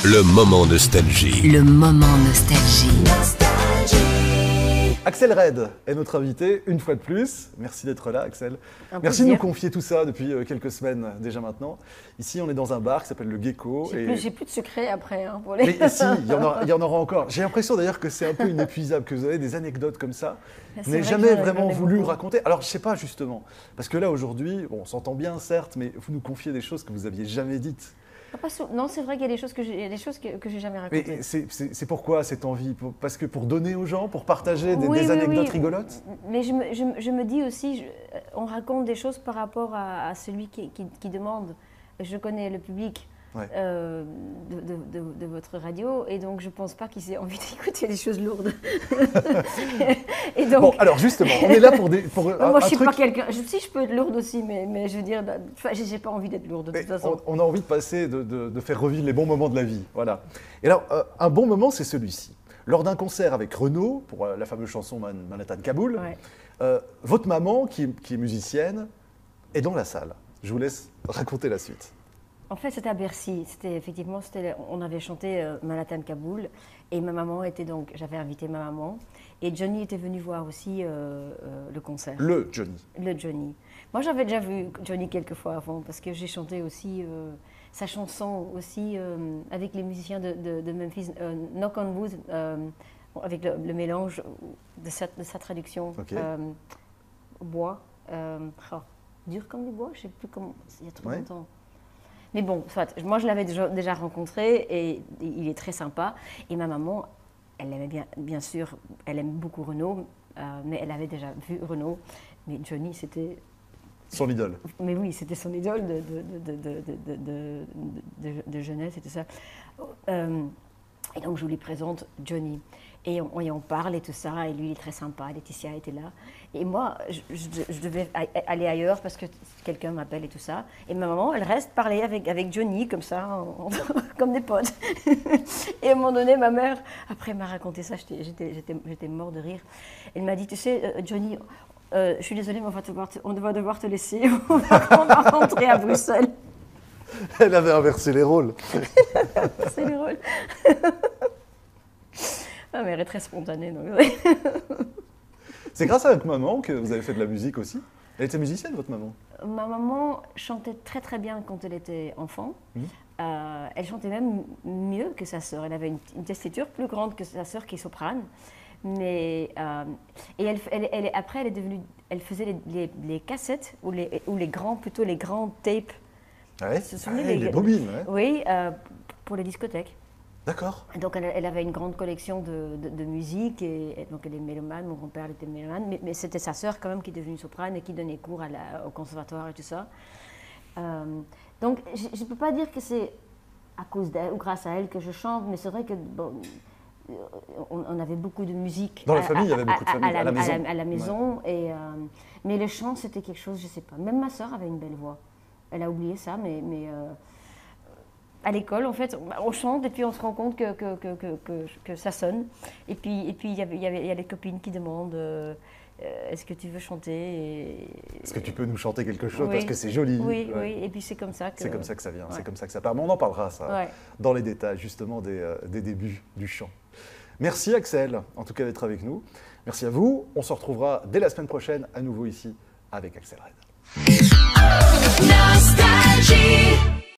Le moment nostalgie. Le moment nostalgie. Axel Red est notre invité, une fois de plus. Merci d'être là, Axel. Merci de nous confier tout ça depuis quelques semaines déjà maintenant. Ici, on est dans un bar qui s'appelle le Gecko. J'ai plus de secrets après. Hein, pour les... Mais si, il y en aura encore. J'ai l'impression d'ailleurs que c'est un peu inépuisable, que vous avez des anecdotes comme ça. Vous n'avez jamais vraiment voulu raconter. Alors, je ne sais pas justement, parce que là, aujourd'hui, bon, on s'entend bien, certes, mais vous nous confiez des choses que vous n'aviez jamais dites. Non, c'est vrai qu'il y a des choses que j'ai jamais racontées. Mais c'est pourquoi cette envie? Parce que pour donner aux gens, pour partager des anecdotes rigolotes? Mais je me dis aussi, on raconte des choses par rapport à celui qui demande. Je connais le public de votre radio et donc je ne pense pas qu'ils aient envie d'écouter des choses lourdes. Et donc, bon, alors justement, on est là pour moi, je ne suis pas quelqu'un. Si, je peux être lourde aussi, mais je veux dire, je n'ai pas envie d'être lourde de toute façon. On a envie de passer, de faire revivre les bons moments de la vie. Voilà. Et alors, un bon moment, c'est celui-ci. Lors d'un concert avec Renaud, pour la fameuse chanson Manhattan Kaboul, votre maman, qui est musicienne, est dans la salle. Je vous laisse raconter la suite. En fait, c'était à Bercy. On avait chanté Manhattan Kaboul et ma maman était donc. J'avais invité ma maman et Johnny était venu voir aussi le concert. Le Johnny. Le Johnny. Moi, j'avais déjà vu Johnny quelques fois avant parce que j'ai chanté aussi sa chanson aussi avec les musiciens de Memphis, Knock on Wood, avec le mélange de sa traduction bois, dur comme du bois. Je ne sais plus comment. Il y a trop longtemps. Mais bon, soit, moi je l'avais déjà rencontré et il est très sympa. Et ma maman, elle aimait bien sûr, elle aime beaucoup Renaud, mais elle avait déjà vu Renaud. Mais Johnny, c'était... Son idole. Mais oui, c'était son idole de jeunesse et tout ça. Et donc je lui présente Johnny. Et on parle et tout ça, et lui il est très sympa, Laetitia était là. Et moi, je devais aller ailleurs parce que quelqu'un m'appelle et tout ça. Et ma maman, elle reste parler avec Johnny comme ça, comme des potes. Et à un moment donné, ma mère, après m'a raconté ça, j'étais mort de rire. Elle m'a dit, tu sais, Johnny, je suis désolée, mais on va devoir te laisser, on va rentrer à Bruxelles. Elle avait inversé les rôles. C'est les rôles. Ma mère est très spontanée. Donc... C'est grâce à votre maman que vous avez fait de la musique aussi? Elle était musicienne, votre maman? Ma maman chantait très très bien quand elle était enfant. Elle chantait même mieux que sa sœur. Elle avait une tessiture plus grande que sa sœur qui est soprane. Mais, et après, elle est devenue... Elle faisait les cassettes ou les grands tapes. Ouais. Les bobines, oui, pour les discothèques. D'accord. Donc elle avait une grande collection de musique et donc elle est mélomane, mon grand-père était mélomane, mais c'était sa sœur quand même qui est devenue soprane et qui donnait cours au conservatoire et tout ça. Donc je ne peux pas dire que c'est à cause d'elle ou grâce à elle que je chante, mais c'est vrai que on avait beaucoup de musique. Dans la famille, il y avait beaucoup de famille, à la maison. À la maison, mais le chant c'était quelque chose, je ne sais pas. Même ma sœur avait une belle voix. Elle a oublié ça, mais à l'école, en fait, on chante et puis on se rend compte que ça sonne. Et puis il y a les copines qui demandent est-ce que tu veux chanter Est-ce que tu peux nous chanter quelque chose parce que c'est joli. Oui, et puis c'est comme ça que... C'est comme ça que ça vient, c'est comme ça que ça part. Mais on en parlera, ça, dans les détails, justement, des débuts du chant. Merci Axel, en tout cas, d'être avec nous. Merci à vous. On se retrouvera dès la semaine prochaine, à nouveau ici, avec Axel Red. Nostalgie.